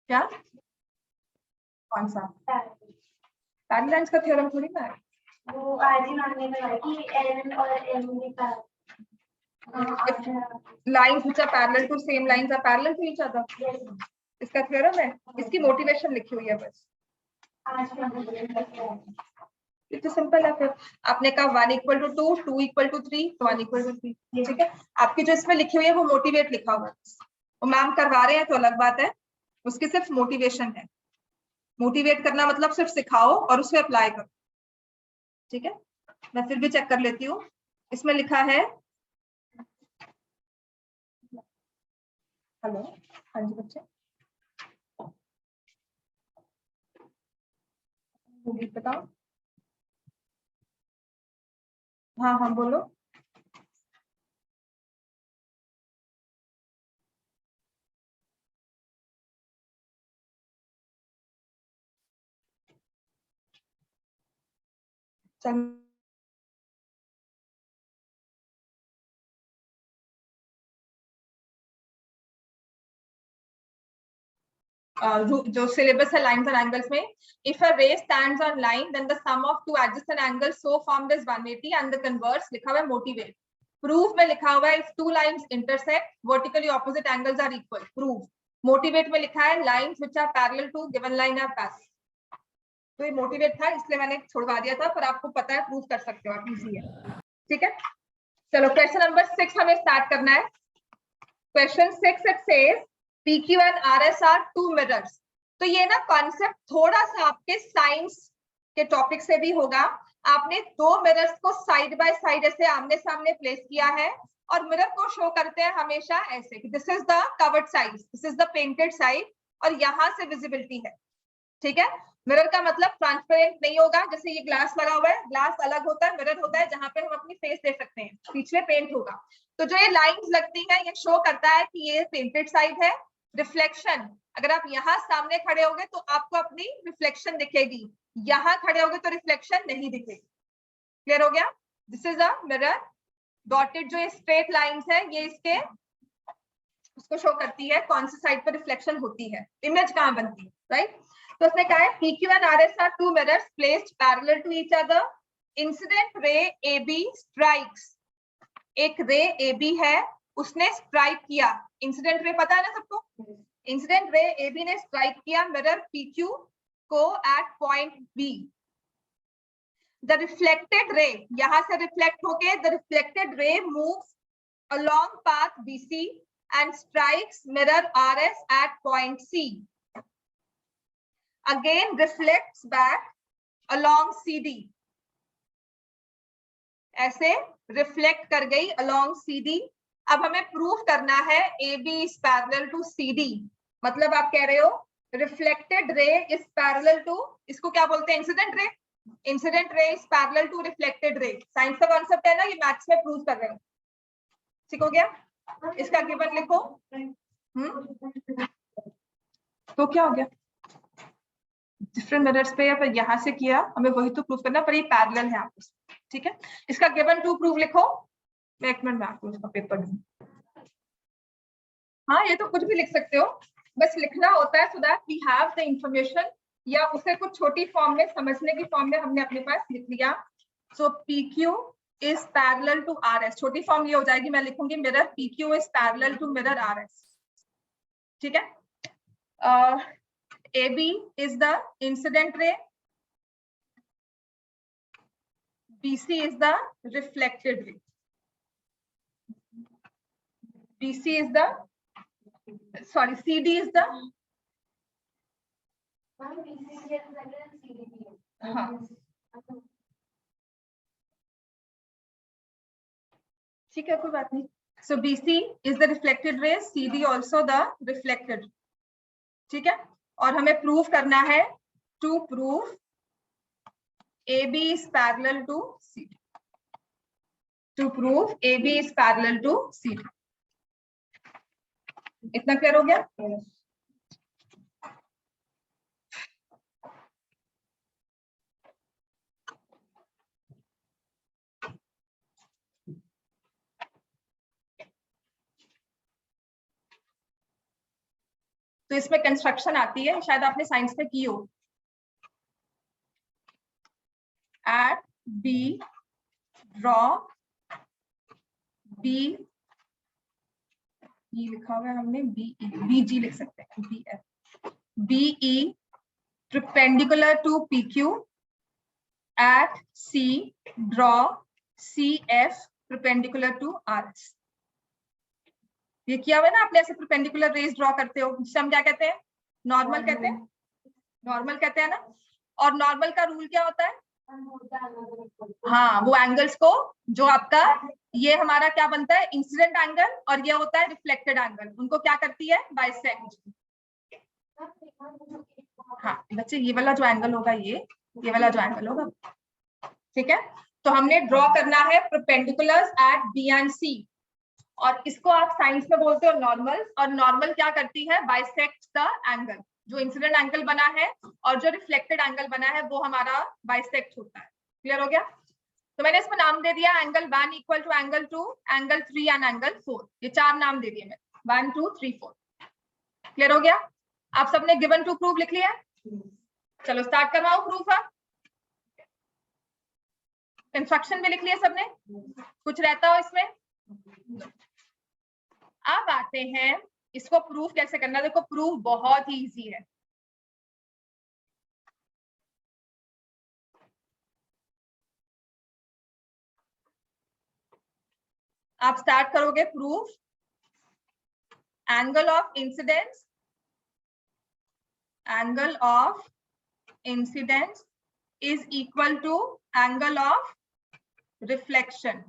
क्या कौन सा पैरेलल लाइंस का थ्योरम थोड़ी ना है वो आज ही मैंने बताया कि एल और एम का lines which are parallel to same lines are parallel to each other. इसका थ्योरम है, इसकी मोटिवेशन लिखी हुई है बस। इतना सिंपल है। फिर आपने कहा 1 = 2, 2 = 3, 1 = 3, ठीक है। आपकी जो इसमें लिखी हुई है वो मोटिवेट लिखा हुआ है, वो मैम करवा रहे हैं तो अलग बात है, उसकी सिर्फ मोटिवेशन है। मोटिवेट करना मतलब सिर्फ सिखाओ और उसे अप्लाई करो, ठीक है। मैं फिर भी चेक कर लेती हूँ। इसमें लिखा है, हेलो, हाँ जी बच्चे, बताओ। हाँ हाँ बोलो। जो सिलेबस है लाइन्स एंड एंगल्स में, if a ray stands on line then the sum of two adjacent angles so formed is 180 and the converse लिखा हुआ है मोटिवेट। प्रूफ में लिखा हुआ है if two lines intersect vertically opposite angles are equal. Proof. Motivate में लिखा है lines which are parallel to given line are parallel. तो ये मोटिवेट था इसलिए मैंने छोड़वा दिया था, पर आपको पता है प्रूफ कर सकते हो आप, इजी है, ठीक है। चलो क्वेश्चन नंबर 6 हमें स्टार्ट करना है। Question 6 it says PQ and RS are two mirrors। तो ये ना कॉन्सेप्ट थोड़ा सा आपके साइंस के टॉपिक से भी होगा। आपने दो मिरर्स को साइड बाय साइड ऐसे आमने सामने प्लेस किया है और मिरर को शो करते हैं हमेशा ऐसे कि this is the covered side, this is the painted side और यहाँ से विजिबिलिटी है, ठीक है। मिरर का मतलब ट्रांसपेरेंट नहीं होगा, जैसे ये ग्लास लगा हुआ है, ग्लास अलग होता है, मिरर होता है जहां पे हम अपनी फेस देख सकते हैं, पीछे पेंट होगा। तो जो ये लाइंस लगती हैं ये शो करता है कि ये पेंटेड साइड है। रिफ्लेक्शन, अगर आप यहाँ सामने खड़े होगे तो आपको अपनी रिफ्लेक्शन दिखेगी, यहाँ खड़े होगे तो रिफ्लेक्शन नहीं दिखेगी। क्लियर हो गया? This is a mirror. Dotted जो ये स्ट्रेट लाइंस है ये इसके उसको शो करती है कौन सी साइड पर रिफ्लेक्शन होती है, इमेज कहाँ बनती है, राइट। तो उसने कहा है PQ and RS are two mirrors placed parallel to each other. Incident ray AB strikes। एक रे AB है, उसने स्ट्राइक किया। इंसिडेंट रे पता है ना सबको? इंसिडेंट रे AB ने स्ट्राइक किया मिरर PQ को at point B। The reflected ray, यहां से रिफ्लेक्ट होके the reflected ray moves along path BC and strikes mirror RS at point C. Again reflects back along CD। ऐसे reflect कर गई along CD। अब हमें proof करना है AB is parallel to CD। मतलब आप कह रहे हो reflected ray is parallel to, इसको क्या बोलते हैं? Incident ray. Incident ray is parallel to reflected ray. Science का कॉन्सेप्ट है ना, ये मैथ्स में प्रूव कर रहे हो, ठीक हो गया। इसका गिवन लिखो। तो क्या हो गया? डिफरेंट मिरर्स पे या फिर यहाँ से किया, हमें वही तो प्रूव करना, पर ये पैरेलल है आपस में, ठीक है। इसका गिवन टू प्रूव लिखो। मैं एक मिनट में आपको इसका पेपर दूं। हाँ ये तो कुछ भी लिख सकते हो, बस लिखना होता है so that we have the information, या उसे कुछ छोटी फॉर्म में समझने की फॉर्म में हमने अपने पास लिख लिया। सो PQ is parallel to RS। छोटी फॉर्म ये हो जाएगी, मैं लिखूंगी mirror PQ is parallel to mirror RS, ठीक है। AB is the incident ray, BC is the reflected ray। BC is the, sorry, CD is the, हाँ ठीक है कोई बात नहीं। So BC is the reflected ray, CD also the reflected, ठीक है। और हमें प्रूव करना है, to prove AB is parallel to CD। To prove AB is parallel to CD। इतना क्लियर हो गया? तो इसमें कंस्ट्रक्शन आती है, शायद आपने साइंस में की हो। एट बी ड्रॉ बी, ये लिखा हुआ है हमने बी जी लिख सकते हैं, B F, B E perpendicular to PQ at C draw CF perpendicular to RS। ये किया हुआ है ना आपने, ऐसे परपेंडिकुलर रेज ड्रॉ करते हो, जिसे हम क्या कहते हैं, नॉर्मल कहते हैं, नॉर्मल कहते हैं ना। और नॉर्मल का रूल क्या होता है, हाँ, वो एंगल्स को, जो आपका ये हमारा क्या बनता है, इंसिडेंट एंगल, और ये होता है रिफ्लेक्टेड एंगल, उनको क्या करती है, बाइसेक्ट। हाँ बच्चे, ये वाला जो एंगल होगा, ये वाला जो एंगल होगा, ठीक है। तो हमने ड्रॉ करना है परपेंडिकुलर्स एट बी एंड सी, और इसको आप साइंस में बोलते हो नॉर्मल, और नॉर्मल क्या करती है, बाइसेक्ट द एंगल, जो इंसिडेंट एंगल बना है और जो रिफ्लेक्टेड एंगल बना है वो हमारा बाइसेक्ट होता है। क्लियर हो गया। तो मैंने इसमें नाम दे दिया angle 1 equal to angle 2, angle 3 and angle 4, ये 4 नाम दे दिए मैंने, 1 2 3 4। क्लियर हो गया। आप सबने गिवन टू प्रूव लिख लिया, चलो स्टार्ट करवाओ प्रूफ। आप कंस्ट्रक्शन भी लिख लिया सबने, कुछ रहता हो इसमें। अब आते हैं इसको प्रूफ कैसे करना। देखो प्रूफ बहुत ही इजी है। आप स्टार्ट करोगे proof, angle of incidence, angle of incidence is equal to angle of reflection.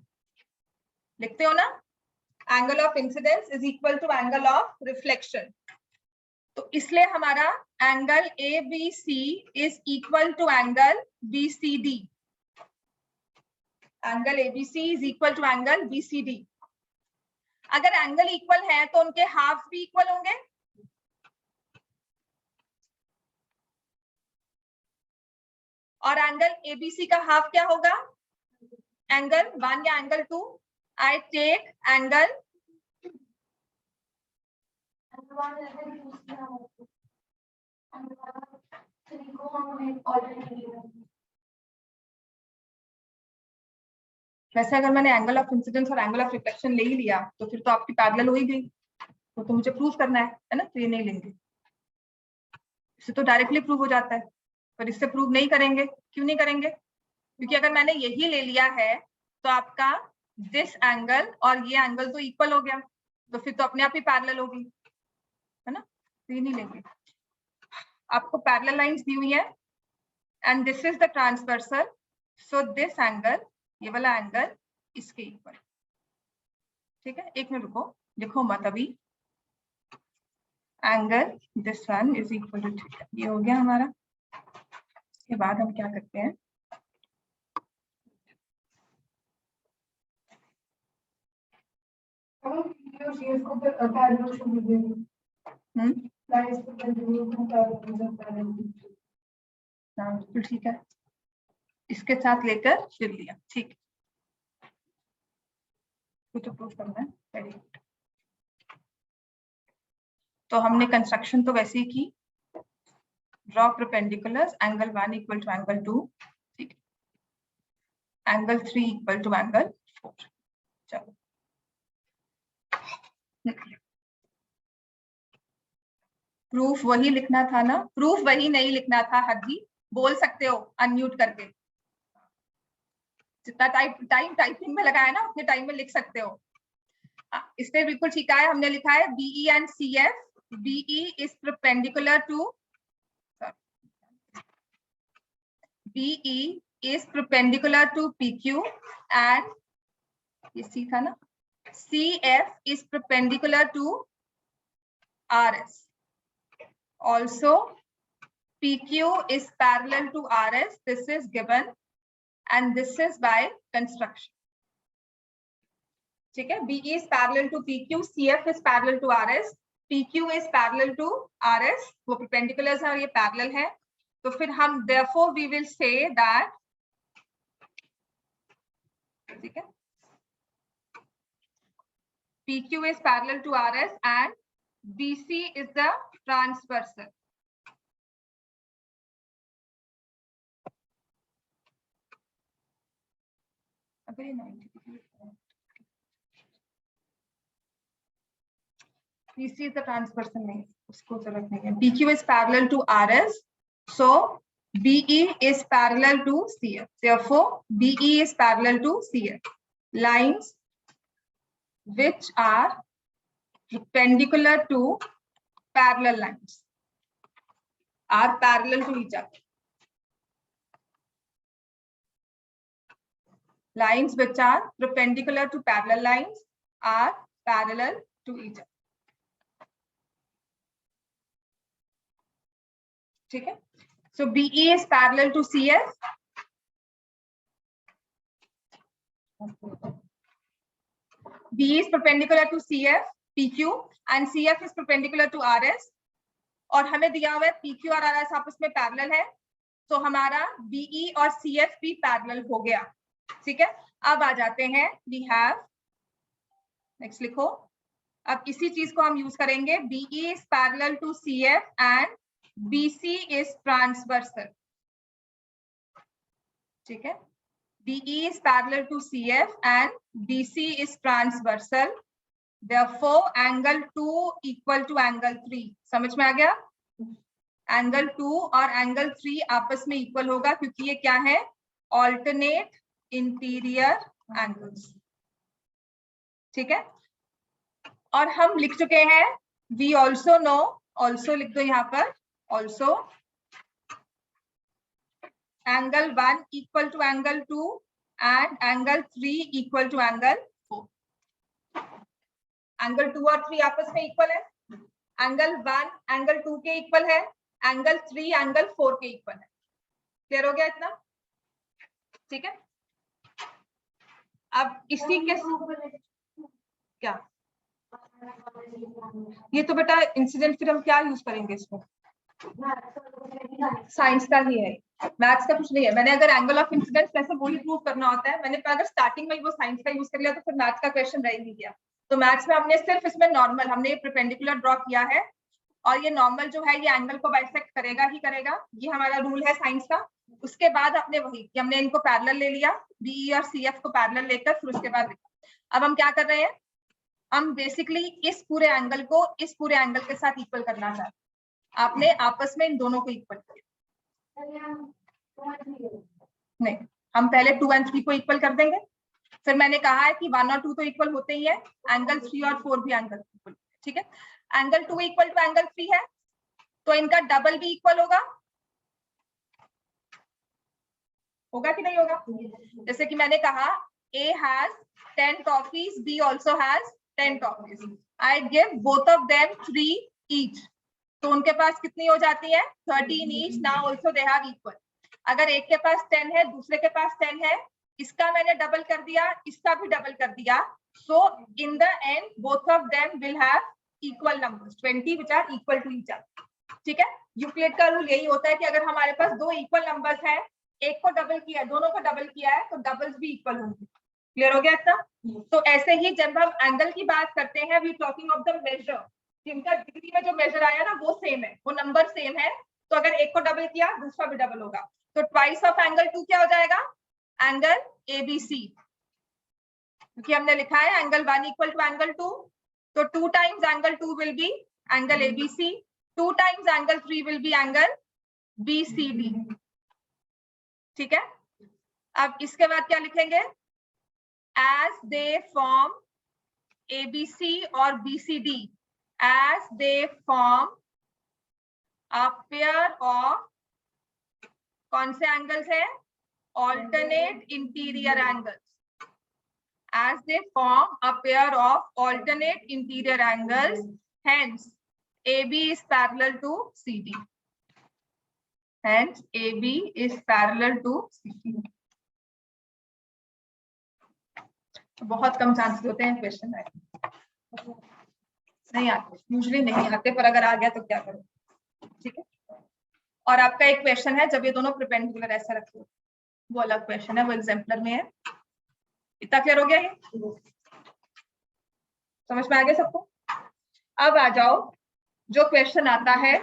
लिखते हो ना, angle of incidence is equal to angle of reflection. तो इसलिए हमारा angle A B C is equal to angle B C D. Angle ABC is equal to angle BCD. अगर angle equal है तो उनके हाफ भी इक्वल होंगे। और एंगल एबीसी का हाफ क्या होगा, एंगल 1 या एंगल 2। आई टेक एंगल वैसे अगर मैंने एंगल ऑफ इंसिडेंस और एंगल ऑफ रिफ्लेक्शन ले ही लिया तो फिर तो आपकी पैरेलल हो ही गई, तो मुझे प्रूफ करना है ना, तो ये नहीं लेंगे, इससे तो डायरेक्टली प्रूव हो जाता है, पर इससे प्रूव नहीं करेंगे। क्यों नहीं करेंगे, क्योंकि अगर मैंने यही ले लिया है तो आपका दिस एंगल और ये एंगल तो इक्वल हो गया, तो फिर तो अपने आप ही पैरेलल होगी, है ना, तो ये नहीं लेंगे। आपको पैरेलल लाइंस दी हुई है and this is the transversal, so this angle, ये वाला एंगल इसके इक्वल। ठीक है, एक मिनट रुको, लिखो मत अभी। Angle this one is equal to, ठीक है, ये हो गया हमारा। इसके बाद हम क्या करते हैं, ठीक है, इसके साथ लेकर फिर लिया, ठीक, कुछ तो प्रूफ करना है, वेरी गुड। तो हमने कंस्ट्रक्शन तो वैसे ही की, draw perpendiculars, angle 1 equal to angle 2, ठीक, एंगल 3 इक्वल टू एंगल 4। चलो प्रूफ वही लिखना था ना, प्रूफ वही नहीं लिखना था हजी, बोल सकते हो अनम्यूट करके, जितना टाइम टाइपिंग में लगाया ना उतने टाइम में लिख सकते हो। इसने बिल्कुल ठीक है, हमने लिखा है BE and CF, BE is perpendicular to, BE is perpendicular to PQ and ये सी था ना, CF is perpendicular to RS. Also, PQ is parallel to RS. This is given, and this is by construction. ठीक है, BE is parallel to PQ, CF is parallel to RS, PQ is parallel to RS. वो perpendiculars है और ये parallel है, तो फिर हम therefore we will say that, ठीक है, PQ is parallel to RS and BC is the transversal. BC is the transversal नहीं, उसको जरूरत नहीं है. PQ is parallel to RS, so BE is parallel to CF. Therefore, BE is parallel to CF. Lines which are perpendicular to parallel lines are parallel to each other. Lines which are perpendicular to parallel lines are parallel to each other. ठीक है? So BE is parallel to CF. BE is perpendicular to CF, PQ, and CF is perpendicular to RS. और हमें दिया हुआ है PQ और RS आपस में पैरेलल है, तो हमारा BE और CF भी पैरेलल हो गया. ठीक है? अब आ जाते हैं, we have, नेक्स्ट लिखो. अब इसी चीज को हम यूज करेंगे. BE is parallel to CF and BC is transversal. ठीक है? BE is parallel to CF and BC is transversal. Therefore, angle 2 equal to angle 3. समझ में आ गया? एंगल 2 और एंगल 3 आपस में इक्वल होगा क्योंकि ये क्या है? Alternate interior angles. ठीक है? और हम लिख चुके हैं, वी ऑल्सो नो, ऑल्सो लिख दो यहाँ पर, also angle 1 equal to angle 2 and angle 3 equal to angle 4. Angle 2 और 3 आपस में इक्वल है. एंगल 1 एंगल 2 के इक्वल है, एंगल 3 एंगल 4 के इक्वल है. क्लियर हो गया इतना? ठीक है? अब इसी के क्या, ये तो बेटा इंसिडेंट, फिर हम क्या यूज करेंगे इसको? साइंस का ही है, मैथ्स का कुछ नहीं है. मैंने अगर एंगल ऑफ इंसिडेंस वैसे वही प्रूव करना होता है, मैंने अगर स्टार्टिंग में वो साइंस का यूज कर लिया तो फिर मैथ्स का क्वेश्चन रह ही नहीं गया. तो मैथ्स में हमने सिर्फ इसमें नॉर्मल, हमने ये परपेंडिकुलर ड्रॉ किया है और ये नॉर्मल जो है ये एंगल को बाइसेक्ट करेगा ही करेगा. ये हमारा रूल है साइंस का. उसके बाद हमने वही कि हमने इनको पैरेलल ले लिया, BE और CF को पैरेलल लेकर फिर उसके बाद लिखा. अब हम क्या कर रहे हैं? हम बेसिकली इस पूरे एंगल को इस पूरे एंगल के साथ इक्वल करना चाहते हैं. आपने आपस में इन दोनों को इक्वल किया. नहीं, हम पहले 2 और 3 को इक्वल कर देंगे. फिर मैंने कहा है कि 1 और 2 तो इक्वल होते ही है, एंगल 3 और 4 भी एंगल इक्वल. ठीक है? एंगल 2 इक्वल टू एंगल 3 है, तो इनका डबल भी इक्वल होगा. होगा कि नहीं होगा? जैसे कि मैंने कहा A has 10 toffees, B also has 10 toffees. I give both of them 3 each. तो उनके पास कितनी हो जाती है? 13 each. Now also they have equal. अगर एक के पास 10 है, दूसरे के पास 10 है, इसका मैंने डबल कर दिया, इसका भी डबल कर दिया. So in the end both of them will have equal numbers 20 which are equal to each other. ठीक है? यूक्लिड का रूल यही होता है कि अगर हमारे पास दो इक्वल नंबर्स हैं, एक को डबल किया, दोनों को डबल किया है, तो डबल्स भी इक्वल होंगे. क्लियर हो गया इतना? तो ऐसे ही जब हम एंगल की बात करते हैं, we talking of the measure, जिनका डिग्री में जो मेजर आया ना वो सेम है, वो नंबर सेम है. तो अगर एक को डबल किया दूसरा भी डबल होगा. तो ट्वाइस ऑफ एंगल 2 क्या हो जाएगा? Angle ABC. क्योंकि हमने लिखा है एंगल 1 इक्वल टू एंगल 2, तो 2 times angle 2 will be angle ABC, 2 times angle 3 will be angle BCD. ठीक है? अब इसके बाद क्या लिखेंगे? As they form ABC और BCD, as they form a pair of, कौन से एंगल्स है? Alternate interior angles. As they form a pair of alternate interior angles, hence AB is parallel to CD. Hence AB is parallel to CD. बहुत कम chances होते हैं question नहीं आते, usually नहीं आते, पर अगर आ गया तो क्या करो. ठीक है? और आपका एक क्वेश्चन है जब ये दोनों परपेंडिकुलर ऐसा रखो, वो अलग क्वेश्चन है, वो एग्जाम्पलर में है. इतना क्लियर हो गया? ये समझ में आ गया सबको? अब आ जाओ जो क्वेश्चन आता है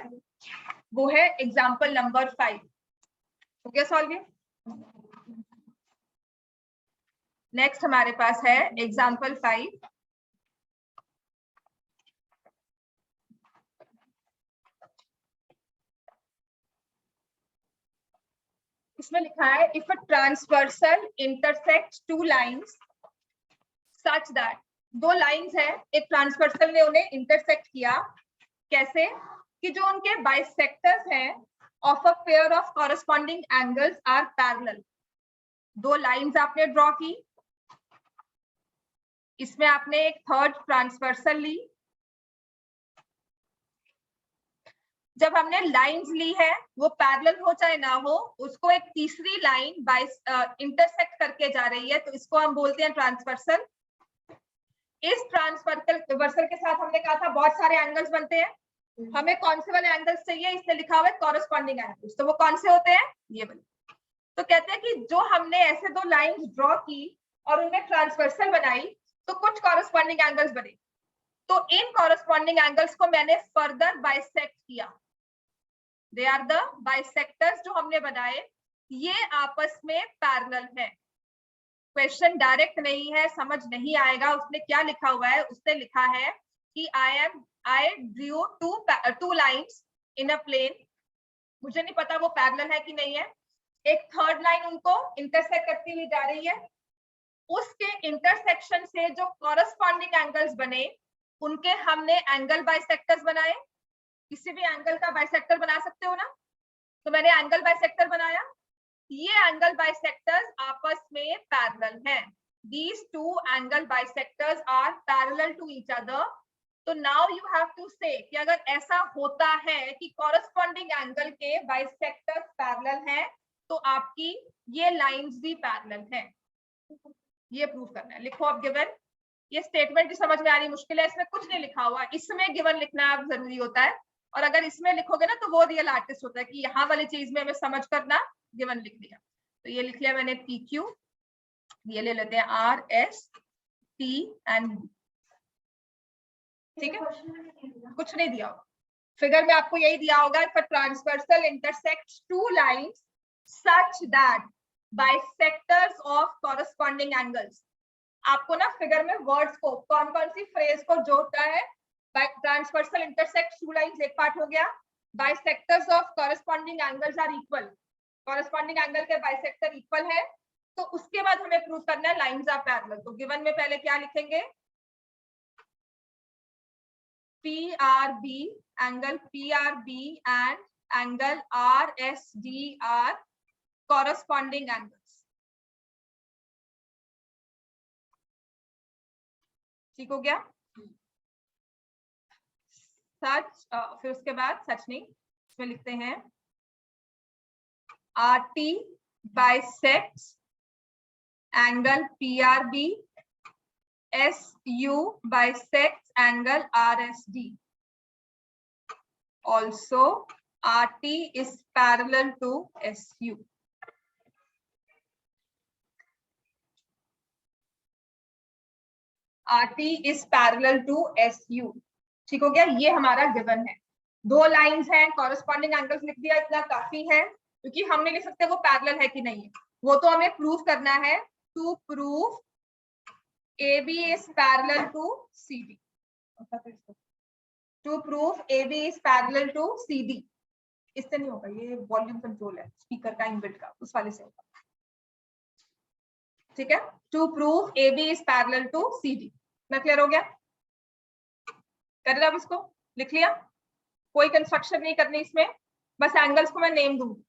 वो है एग्जाम्पल नंबर 5। हो गया सॉल्व ये? नेक्स्ट हमारे पास है एग्जाम्पल 5। इसमें लिखा है if a transversal intersect two lines such that, दो लाइंस है, एक ट्रांसवर्सल ने उन्हें इंटरसेक्ट किया, कैसे कि जो उनके बाइसेक्टर्स हैं of a pair of corresponding angles are parallel. दो लाइंस आपने ड्रॉ की, इसमें आपने एक थर्ड ट्रांसवर्सल ली। जब हमने लाइंस ली है वो पैरेलल हो चाहे ना हो, उसको एक तीसरी लाइन बाय इंटरसेक्ट करके जा रही है, तो इसको हम बोलते हैं ट्रांसवर्सल। इस ट्रांसवर्सल के साथ हमने कहा था बहुत सारे एंगल्स बनते हैं, हमें कौन से वाले एंगल्स चाहिए, इसमें लिखा हुआ है कॉरेस्पॉन्डिंग एंगल्स, तो वो कौन से होते हैं, ये वाले। तो कहते हैं कि जो हमने ऐसे दो लाइंस ड्रॉ की और उनमें ट्रांसवर्सल बनाई तो कुछ कॉरेस्पॉन्डिंग एंगल्स बने, तो इन कॉरेस्पॉन्डिंग एंगल्स को मैंने फर्दर बाइसेक्ट किया। दे आर द बाइसेक्टर्स जो हमने बनाए, ये आपस में पैरेलल है। क्वेश्चन डायरेक्ट नहीं है, समझ नहीं आएगा उसने क्या लिखा हुआ है। उसने लिखा है कि I drew two lines in a plane, मुझे नहीं पता वो पैरेलल है कि नहीं है, एक थर्ड लाइन उनको इंटरसेक्ट करती हुई जा रही है, उसके इंटरसेक्शन से जो कॉरेस्पॉन्डिंग एंगल्स बने उनके हमने एंगल बाइसेक्टर्स बनाए। किसी भी एंगल का बाइसेक्टर बना सकते हो ना, तो मैंने एंगल बाइसेक्टर बनाया, ये एंगल बाइसेक्टर्स आपस में पैरेलल हैं। These two angle bisectors are parallel to each other. तो now you have to say कि अगर ऐसा होता है कि corresponding angle के bisectors पैरेलल हैं, तो आपकी ये लाइंस भी पैरेलल हैं, ये प्रूव करना है। लिखो अब गिवन। ये स्टेटमेंट भी समझ में आनी मुश्किल है, इसमें कुछ नहीं लिखा हुआ, इसमें गिवन लिखना जरूरी होता है, और अगर इसमें लिखोगे ना तो वो रियल आर्टिस्ट होता है कि यहाँ वाली चीज में हमें समझ करना, गिवन लिख दिया। तो ये लिख लिया मैंने पी क्यू, ये ले लेते हैं आर एस टी एंड, ठीक है, कुछ नहीं दिया होगा फिगर में, आपको यही दिया होगा if a transversal intersects two lines such that bisectors of corresponding angles. आपको ना फिगर में वर्ड्स को, कौन कौन सी फ्रेज को जोड़ता है, ट्रांसवर्सल इंटरसेक्ट टू लाइंस एक पार्ट हो गया, bisectors of corresponding angles are equal, corresponding angle के बाइसेक्टर इक्वल है, तो उसके बाद हमें प्रूव करना है लाइंस आर पैरेलल। तो गिवन में पहले क्या लिखेंगे, PRB, angle PRB and angle RSD are corresponding angles. ठीक हो गया? सच, फिर उसके बाद सच नहीं, इसमें लिखते हैं RT bisects angle PRB, SU bisects angle RSD. Also, RT is parallel to SU. RT is parallel to SU. ठीक हो गया? ये हमारा गिवन है। दो लाइंस हैं, कॉरेस्पॉन्डिंग एंगल्स लिख दिया, इतना काफी है, क्योंकि हम नहीं लिख सकते वो पैरेलल है कि नहीं है, वो तो हमें प्रूव करना है। To prove AB is parallel to CD. To prove AB is parallel to CD. इससे नहीं होगा, ये वॉल्यूम कंट्रोल है स्पीकर का, इनबिल्ट का, उस वाले से होगा। ठीक है, to prove AB is parallel to CD। ना क्लियर हो गया? कर रहा, अब इसको लिख लिया, कोई कंस्ट्रक्शन नहीं करनी इसमें, बस एंगल्स को मैं नेम दूंगी।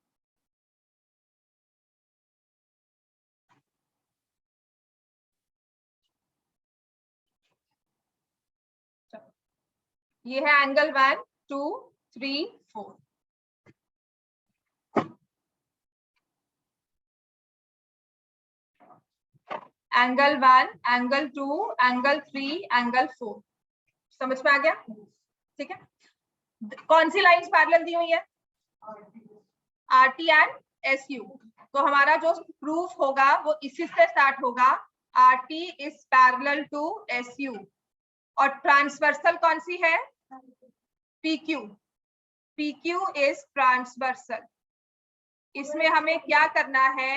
ये है angle 1 2 3 4, angle 1 angle 2 angle 3 angle 4। समझ में आ गया? ठीक है, कौन सी लाइंस पैरेलल दी हुई है, RT एंड SU। तो हमारा जो प्रूफ होगा वो इसी से स्टार्ट होगा, RT is parallel to SU। और ट्रांसवर्सल कौन सी है, PQ, PQ is ट्रांसवर्सल। इसमें हमें क्या करना है,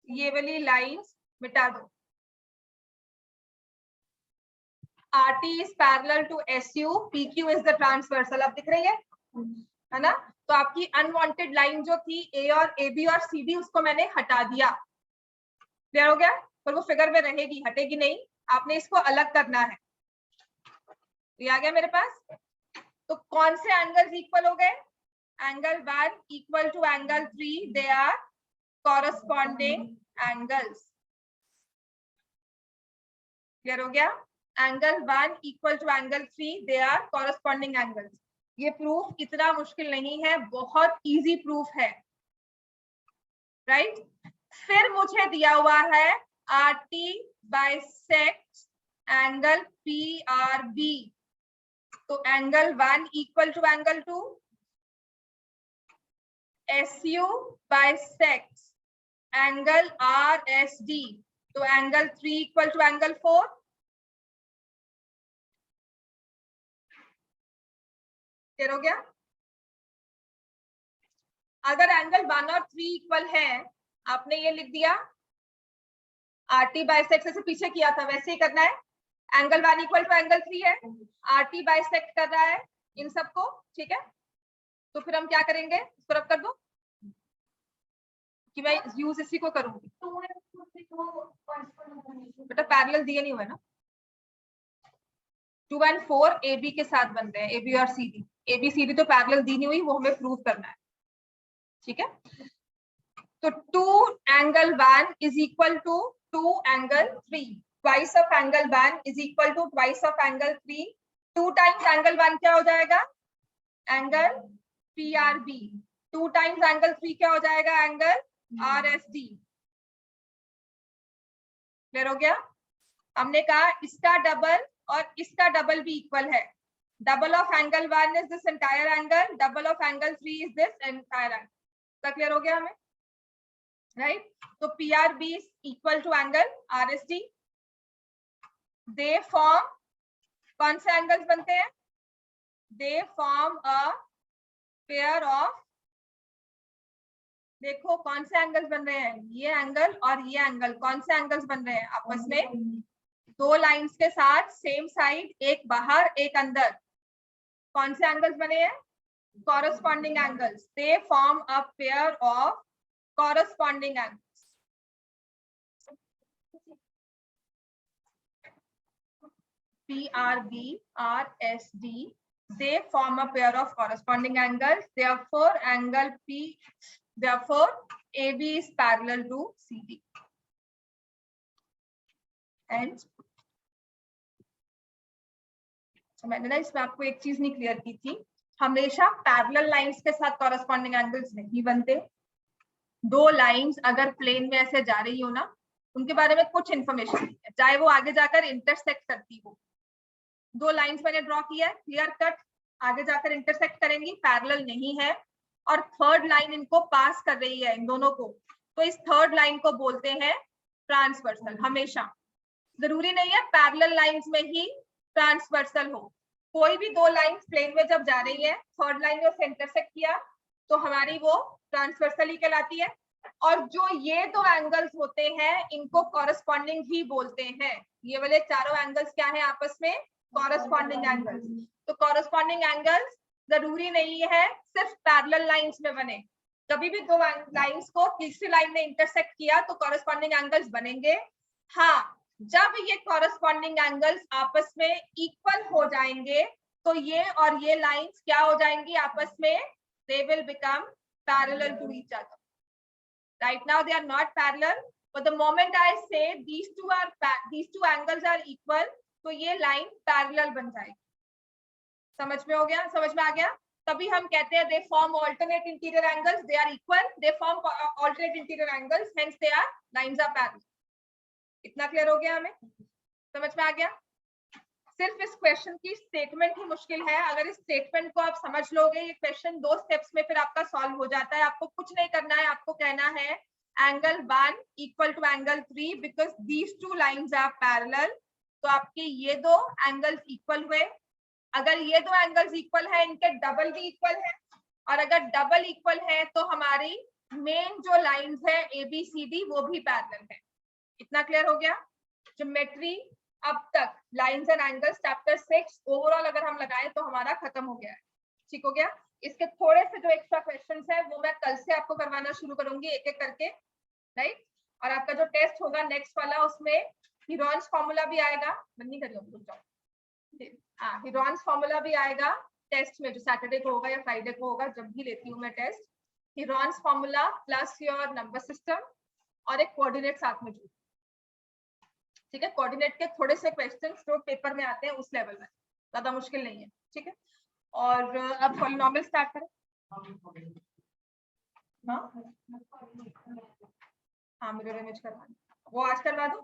ये वाली लाइंस मिटा दो। RT is parallel to SU, PQ is the transversal। अब दिख रही है ना? तो आपकी अनवांटेड लाइन जो थी A और AB और CD, उसको मैंने हटा दिया। क्लियर हो गया? पर वो फिगर में रहेगी, हटेगी नहीं, आपने इसको अलग करना है। ये आ गया मेरे पास। तो कौन से एंगल्स इक्वल हो गए? Angle 1 equal to angle 3, they are corresponding angles. Clear हो गया? Angle 1 equal to angle 3, they are corresponding angles. ये प्रूफ इतना मुश्किल नहीं है, बहुत इजी प्रूफ है, राइट? फिर मुझे दिया हुआ है RT बाइसेक्ट्स एंगल PRB। तो angle 1 equal to angle 2, SU bisects angle RSD। तो angle 3 equal to angle 4। Clear हो गया? अगर एंगल 1 और 3 इक्वल है, आपने ये लिख दिया, RT बाइसेक्ट से पीछे किया था वैसे ही करना है। एंगल 1 इक्वल टू एंगल 3 है, RT बाइसेक्ट कर रहा है इन सबको, ठीक है? तो फिर हम क्या करेंगे, इसको रब कर दो कि मैं यूज इसी को करूंगी। बेटा पैरेलल दिए नहीं हुए ना, 2 and 4 AB के साथ बनते हैं, AB और CD। ABCD तो पैरेलल दी नहीं हुई, वो हमें प्रूव करना है, ठीक है? तो 2 angle 1 is equal to 2 angle 3, twice of angle 1 is equal to twice of angle 3। 2 times angle 1 क्या हो जाएगा? Angle PRB। 2 टाइम्स एंगल 3 क्या हो जाएगा? Angle RSD। क्लियर हो गया? हमने कहा इसका डबल और इसका डबल भी इक्वल है। Double of angle 1 is this entire angle, double of angle 3 is this entire angle. Clear हो गया हमें, राइट? तो PRB is equal to angle RSD। They form, कौन से एंगल्स बनते हैं? They form a pair of, देखो कौन से एंगल्स बन रहे हैं, ये एंगल और ये एंगल। कौन से एंगल्स बन रहे हैं आपस में? दो लाइंस के साथ सेम साइड, एक बाहर एक अंदर। कौन से एंगल्स बने हैं? Corresponding angles. They form a pair of corresponding angles. PRB, RSD, they form a pair of corresponding angles. Therefore, AB is parallel to CD. And so मैंने ना इसमें आपको एक चीज नहीं क्लियर की थी, हमेशा पैरेलल लाइंस के साथ कॉरस्पॉन्डिंग एंगल्स नहीं बनते। दो लाइंस अगर प्लेन में ऐसे जा रही हो ना, उनके बारे में कुछ इंफॉर्मेशन नहीं है, चाहे वो आगे जाकर इंटरसेक्ट करती हो। दो लाइंस मैंने ड्रॉ किया है, क्लियर कट, आगे जाकर इंटरसेक्ट करेंगी, पैरेलल नहीं है, और थर्ड लाइन इनको पास कर रही है इन दोनों को, तो इस थर्ड लाइन को बोलते हैं ट्रांसवर्सल। हमेशा जरूरी नहीं है पैरेलल लाइंस में ही ट्रांसवर्सल हो, कोई भी दो लाइंस प्लेन में जब जा रही है, थर्ड लाइन ने उसे इंटरसेक्ट किया, तो हमारी वो ट्रांसवर्सल ही कहलाती है। और जो ये दो एंगल्स होते हैं, इनको कॉरस्पॉन्डिंग ही बोलते हैं। ये वाले चारों एंगल्स क्या है आपस में? Corresponding angles. तो कॉरस्पॉन्डिंग एंगल्स जरूरी नहीं है सिर्फ पैरेलल लाइंस में बने, कभी भी दो लाइंस को तीसरी लाइन ने इंटरसेक्ट किया तो कॉरस्पॉन्डिंग एंगल्स बनेंगे। हाँ, जब ये कॉरस्पॉन्डिंग एंगल्स आपस में इक्वल हो जाएंगे, तो ये और ये लाइंस क्या हो जाएंगी आपस में? they will become parallel to each other. Right now they are not parallel, but the moment I say these two angles are equal, तो ये लाइन पैरेलल बन जाएगी। समझ में हो गया? समझ में आ गया? तभी हम कहते हैं they form alternate interior angles, they are equal, they form alternate interior angles, hence they are lines are parallel। इतना क्लियर हो गया हमें? समझ में आ गया? सिर्फ इस क्वेश्चन की स्टेटमेंट ही मुश्किल है, अगर इस स्टेटमेंट को आप समझ लोगे, ये क्वेश्चन 2 स्टेप्स में फिर आपका सॉल्व हो जाता है। आपको कुछ नहीं करना है, आपको कहना है angle 1 equal to angle 3 because these two lines are parallel. तो आपके ये दो एंगल्स इक्वल हुए, अगर ये दो एंगल्स इक्वल है, इनके डबल भी इक्वल है, और अगर डबल इक्वल है तो हमारी मेन जो लाइंस है ABCD वो भी पैरेलल है। इतना क्लियर हो गया? ज्योमेट्री अब तक lines and angles chapter 6 overall अगर हम लगाए तो हमारा खत्म हो गया है। ठीक हो गया? इसके थोड़े से जो एक्स्ट्रा क्वेश्चंस है वो मैं कल से आपको करवाना शुरू करूंगी एक एक करके, राइट? और आपका जो टेस्ट होगा नेक्स्ट वाला, उसमें हीरोन्स फॉर्मूला भी आएगा। बंदी कर लो, रुक जाओ। हीरोन्स फॉर्मूला भी आएगा टेस्ट में, जो सैटरडे को होगा या फ्राइडे को होगा, जब भी लेती हूँ मैं test. Heron's formula plus your number system और एक कोऑर्डिनेट साथ में जुड़। ठीक है? कोऑर्डिनेट के थोड़े से क्वेश्चंस जो पेपर में आते हैं उस लेवल में, ज्यादा मुश्किल नहीं है। ठीक है? और अब पॉलिनोमियल स्टार्ट करें। हाँ, मिरर इमेज करवाना, वो आज करवा दो।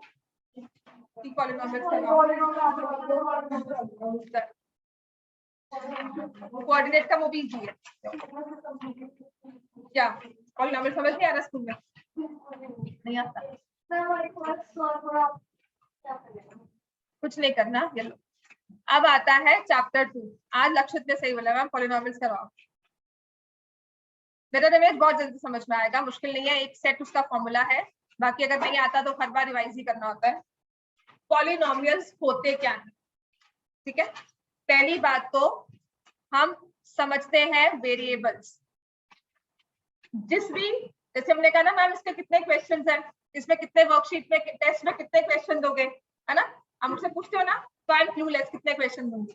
कोऑर्डिनेट का वो भी इजी है। क्या पॉलिनोमियल समझ नहीं आ रहा स्कूल में? नहीं आता? कुछ नहीं करना। ये लो, अब आता है चैप्टर 2। आज लक्षित ने सही बोला मैम, पॉलिनोमियल्स करवाओ। मिरर इमेज बहुत जल्दी समझ में आएगा, मुश्किल नहीं है, एक सेट उसका फॉर्मूला है, बाकी अगर नहीं आता तो हर बार रिवाइज ही करना होता है। पॉलिनोमियल्स होते क्या है? ठीक है, पहली बात तो हम समझते हैं वेरिएबल्स। जिस भी, जैसे हमने कहा ना मैम इसके कितने क्वेश्चंस हैं, इसमें कितने वर्कशीट में टेस्ट में कितने क्वेश्चन दोगे, है ना? हम मुझसे पूछते हो ना, तो आई एम क्लूलेस कितने क्वेश्चन दूंगी।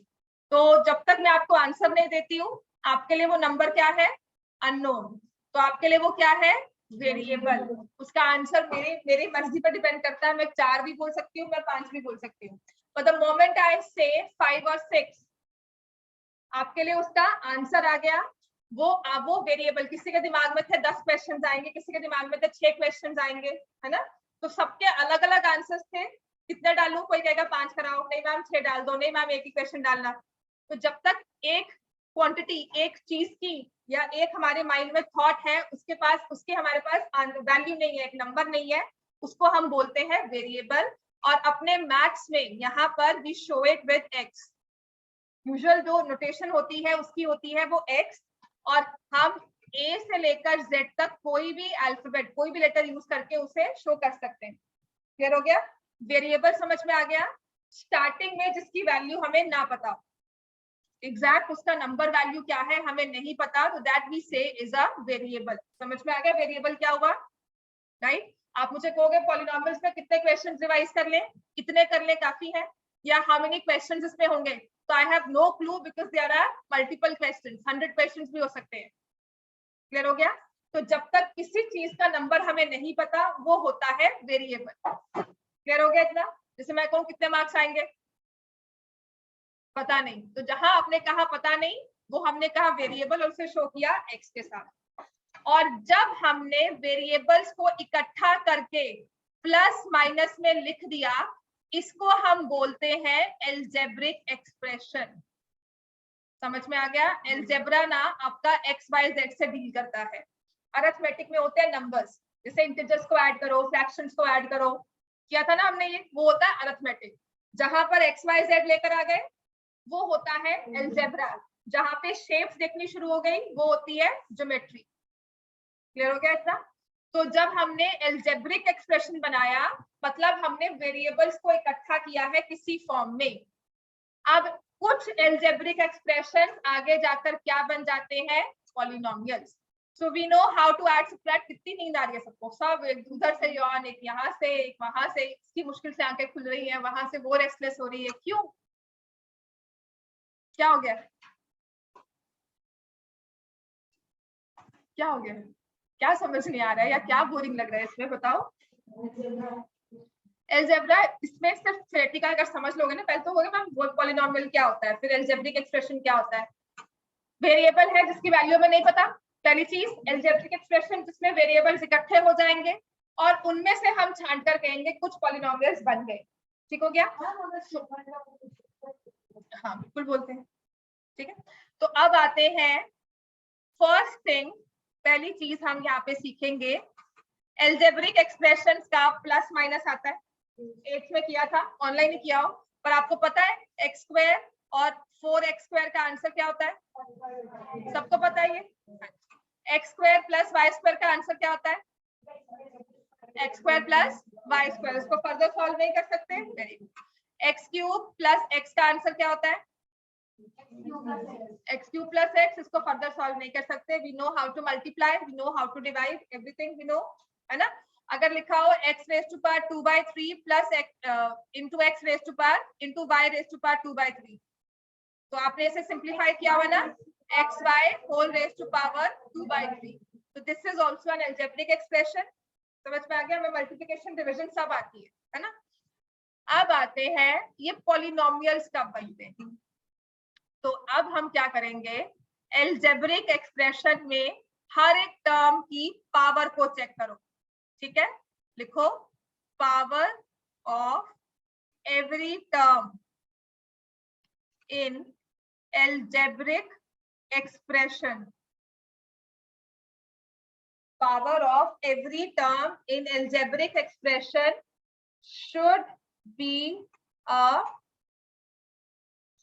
तो जब तक मैं आपको आंसर नहीं देती हूँ, आपके लिए वो नंबर क्या है? अननोन। तो आपके लिए वो क्या है? वेरिएबल। उसका आंसर मेरी मर्जी पर डिपेंड करता है, मैं 4 भी बोल सकती हूँ, मैं 5 भी बोल सकती हूँ। But the moment I say 5 और 6, आपके लिए उसका आंसर आ गया। वो वेरिएबल, किसी के दिमाग में थे 10 क्वेश्चंस आएंगे, किसी के दिमाग में थे 6 क्वेश्चंस आएंगे, है ना? तो सबके अलग अलग आंसर्स थे। कितने डालूं? कोई कहेगा 5 कराओ, नहीं मैम 6 डाल दो, नहीं मैम एक ही क्वेश्चन डालना। तो जब तक एक क्वांटिटी, एक चीज की या एक हमारे माइंड में थॉट है, उसके हमारे पास वैल्यू नहीं है, एक नंबर नहीं है, उसको हम बोलते हैं वेरिएबल। और अपने मैथ्स में यहाँ पर we show it with x. Usual जो नोटेशन होती है उसकी होती है वो एक्स, और हम ए से लेकर जेड तक कोई भी अल्फाबेट, कोई भी लेटर यूज करके उसे शो कर सकते हैं। क्लियर हो गया? वेरिएबल समझ में आ गया? स्टार्टिंग में जिसकी वैल्यू हमें ना पता, एग्जैक्ट उसका नंबर वैल्यू क्या है हमें नहीं पता, तो दैट वी से इज अ वेरिएबल। समझ में आ गया वेरिएबल क्या हुआ? राइट? आप मुझे कहोगे पॉलिनोमियल्स में कितने क्वेश्चंस रिवाइज कर लें? इतने कर लें काफी है, या हाउ मेनी क्वेश्चंस इसमें होंगे? तो I have no clue, because there are multiple questions, 100 questions भी हो सकते हैं। क्लियर हो गया? तो जब तक किसी चीज का नंबर हमें नहीं पता, वो होता है वेरिएबल। क्लियर हो गया इतना? जैसे मैं कहूँ कितने मार्क्स आएंगे, पता नहीं, तो जहां आपने कहा पता नहीं, वो हमने कहा वेरिएबल और उसे शो किया एक्स के साथ। और जब हमने वेरिएबल्स को इकट्ठा करके प्लस माइनस में लिख दिया, इसको हम बोलते हैं एल्जेब्रिक एक्सप्रेशन। समझ में आ गया? एल्जेब्रा ना आपका एक्स वाई जेड से डील करता है। अरिथमेटिक में होते हैं नंबर्स, जैसे इंटीजर्स को ऐड करो, फ्रैक्शंस को ऐड करो, किया था ना हमने, ये वो होता है अरिथमेटिक। जहां पर एक्स वाई जेड लेकर आ गए वो होता है एल्जेब्रा। जहां पे शेप्स देखनी शुरू हो गई वो होती है ज्योमेट्री। क्लियर हो गया इतना? तो जब हमने एल्जेब्रिक एक्सप्रेशन बनाया, मतलब हमने वेरिएबल्स को इकट्ठा किया है किसी फॉर्म में। अब कुछ एल्जेब्रिक एक्सप्रेशन आगे जाकर क्या बन जाते हैं? Polynomials. So we know how to add subtract. कितनी नींद आ रही है सबको? सब एक उधर से यौन, एक यहाँ से, एक वहां से, इसकी मुश्किल से आंखें खुल रही है, वहां से वो रेस्टलेस हो रही है। क्यों? क्या हो गया? क्या हो गया? क्या समझ नहीं आ रहा है या क्या बोरिंग लग रहा है इसमें, बताओ। एल्जेब्रा, इसमें सिर्फ थ्योरेटिकल अगर समझ लोगे ना, पहले तो होगा मैम पॉलिनोमियल क्या होता है, फिर एल्जेब्रिक एक्सप्रेशन क्या होता है। वेरिएबल है जिसकी वैल्यू में नहीं पता, पहली चीज। एल्जेब्रिक एक्सप्रेशन जिसमें वेरिएबल्स इकट्ठे हो जाएंगे और उनमें से हम छांट कर कहेंगे कुछ पॉलिनोमियल्स बन गए। ठीक हो गया? हाँ बिल्कुल बोलते हैं। ठीक है, तो अब आते हैं फर्स्ट थिंग, पहली चीज हम यहाँ पे सीखेंगे, एल्जेब्रिक एक्सप्रेशंस का प्लस माइनस आता है। 8th में किया था, ऑनलाइन ही किया हो, पर आपको पता है एक्स स्क्वायर और 4x² का आंसर क्या होता है? सबको पता है ये? x² प्लस y² का आंसर क्या होता है? x² plus y²। इसको फर्दर सॉल्व नहीं कर सकते? Very good. x³ plus x का आंसर क्या होता है? x³ plus x। इसको फर्दर सॉल्व नहीं कर सकते। We know how to multiply, we know how to divide, everything we know, है ना? अगर लिखा हो x raise to power 2/3 plus into x raise to power into y raise to power 2/3, तो आपने इसे सिंप्लीफाई किया हुआ ना, xy whole raise to power 2/3। तो this is also an algebraic expression. समझ में आ गया? हमें मल्टीप्लिकेशन डिवीजन सब आती है ना? अब आते हैं ये पॉलिनोमियल्स कब बनते हैं। तो अब हम क्या करेंगे, अलजेब्रिक एक्सप्रेशन में हर एक टर्म की पावर को चेक करो। ठीक है, लिखो power of every term in algebraic expression. Power of every term in algebraic expression should be a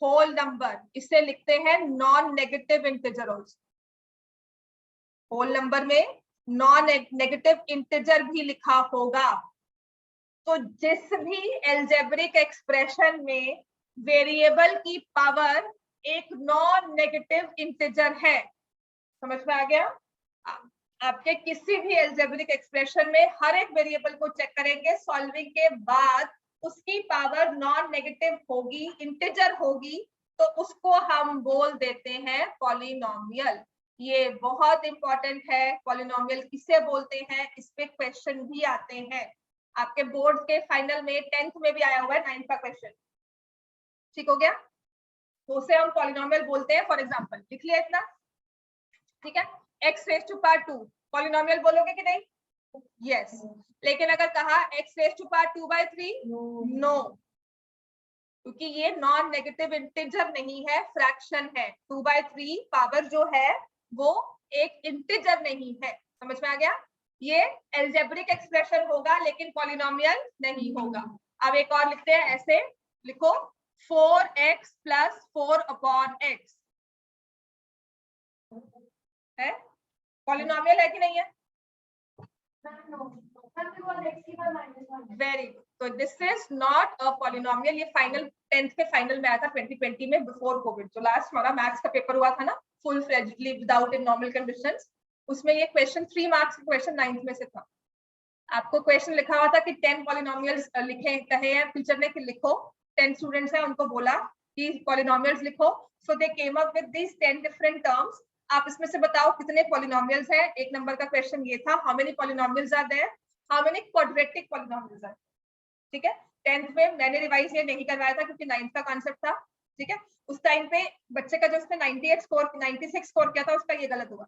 whole number. इसे लिखते हैं non negative integer also. Whole number में नॉन नेगेटिव इंटीजर भी लिखा होगा। तो जिस भी algebraic एक्सप्रेशन में वेरिएबल की पावर एक नॉन नेगेटिव इंटीजर है, समझ में आ गया? आपके किसी भी अलजेब्रिक एक्सप्रेशन में हर एक वेरिएबल को चेक करेंगे, सॉल्विंग के बाद उसकी पावर नॉन नेगेटिव होगी, इंटीजर होगी, तो उसको हम बोल देते हैं पॉलिनोमियल। ये बहुत इंपॉर्टेंट है। पॉलिनोमियल किसे बोलते हैं, इस पे क्वेश्चन भी आते हैं आपके बोर्ड के फाइनल में, 10th में भी आया हुआ है 9th का क्वेश्चन। ठीक हो गया? तो उसे हम पॉलिनोमियल बोलते हैं। फॉर एग्जांपल लिख लिया इतना, ठीक है, x raise to power 2 polynomial बोलोगे कि नहीं? यस। लेकिन अगर कहा x raise to power 2/3, no, क्योंकि ये नॉन नेगेटिव इंटीजर नहीं है, फ्रैक्शन है। 2/3 पावर जो है वो एक इंटीजर नहीं है। समझ में आ गया? ये अलजेब्रिक एक्सप्रेशन होगा लेकिन पॉलिनोमियल नहीं होगा। अब एक और लिखते हैं, ऐसे लिखो 4x प्लस 4/x है, पॉलिनोमियल है कि नहीं है? Very good. तो this is not a polynomial. ये फाइनल 10th के फाइनल में आया था 2020 में, बिफोर कोविड। जो लास्ट हमारा मैथ्स का पेपर हुआ था ना, full fledgedly without in normal conditions, उसमें ये क्वेश्चन 3 मार्क्स का क्वेश्चन 9th में से था। आपको क्वेश्चन लिखा हुआ था कि 10 पॉलिनोमियल्स लिखे कहे हैं टीचर ने कि लिखो, 10 स्टूडेंट्स हैं, उनको बोला कि पॉलिनोमियल्स लिखो। So they came up with this 10 different terms. आप इसमें से बताओ कितने पॉलिनोमियल्स हैं। एक नंबर का क्वेश्चन ये था, how many polynomials are there, how many quadratic polynomials are. ठीक है, 10th में मैंने रिवाइज ये नहीं करवाया था क्योंकि 9th का कॉन्सेप्ट था। ठीक है, उस टाइम पे बच्चे का जो उसने 96 स्कोर किया था, उसका ये गलत हुआ।